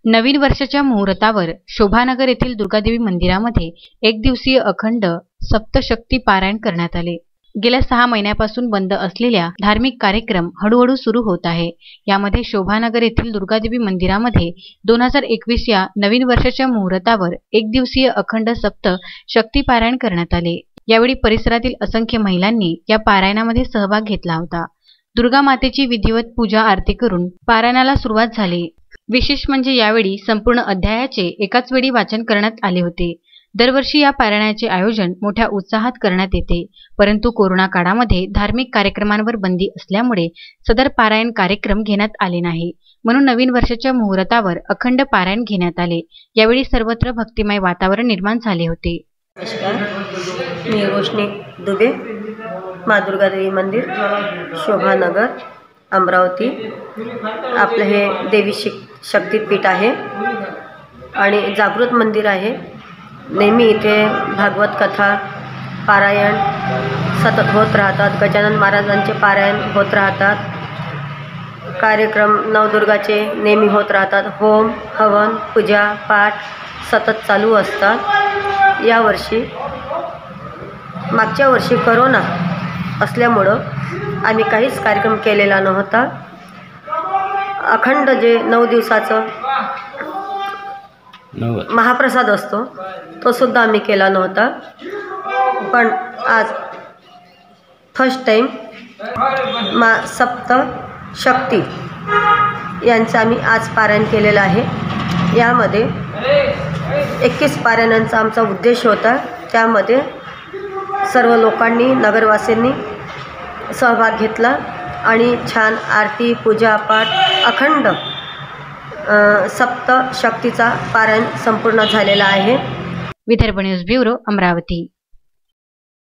नवीन वर्षाच्या मुहूर्तावर शोभानगर येथील दुर्गादेवी मंदिरामध्ये एक दिवसीय अखंड सप्तशक्ती पारायण करण्यात आले। गेल्या 6 महिन्यापासून बंद असलेल्या धार्मिक कार्यक्रम हळूहळू सुरू होत आहे। यामध्ये शोभानगर येथील दुर्गादेवी मंदिरामध्ये 2021 या नवीन वर्षाच्या मुहूर्तावर एक दिवसीय अखंड सप्तशक्ती पारायण करण्यात आले। यावेळी परिसरातील असंख्य महिलांनी या पारायणामध्ये सहभाग घेतला होता। दुर्गा मातेची विधिवत पूजा आरती करून पारायणाला सुरुवात झाली। विशेष म्हणजे यावेळी संपूर्ण अध्यायाचे एकाच वेळी वाचन करण्यात आले होते। दरवर्षी या पारायणाचे आयोजन मोठ्या उत्साहात करण्यात येते, परंतु कोरोना काळामध्ये धार्मिक कार्यक्रमांवर बंदी असल्यामुळे सदर पारायण कार्यक्रम घेण्यात आले नाही। म्हणून नवीन वर्षाच्या मुहूर्तावर अखंड पारायण घेण्यात आले। यावेळी सर्वत्र भक्तिमय वातावरण निर्माण झाले होते। नमस्कार, मी रोशनी दुबे, माँ दुर्गादेवी मंदिर, शोभानगर, अमरावती। आपलं हे देवी शक्तीपीठ आहे आणि जागृत मंदिर आहे। नेहमी इथे भागवत कथा पारायण सतत होत राहतात। गजानन महाराजांचे पारायण होत राहतात। कार्यक्रम नवदुर्गाचे नेहमी होत राहतात। होम हवन पूजा पाठ सतत चालू असतात। यावर्षी मागच्या वर्षी करोना असल्यामुळं आम्ही काहीच कार्यक्रम केलेला नव्हता। अखंड जे 9 दिवसाचं महाप्रसाद असतो तो सुद्धा आम्ही केला नव्हता, पण आज फर्स्ट टाइम माँ सप्तशक्ती यांचं आम्ही आज पारायण केलेलं आहे। यामध्ये 21 पारायणांचा आमचा उद्देश होता। त्यामध्ये सर्व लोकांनी नगरवासींनी सहभाग घेतला आणि छान आरती पूजा पाठ अखंड सप्तशक्तीचा पारायण संपूर्ण झालेला आहे। Vidarbha news bureau, Amravati.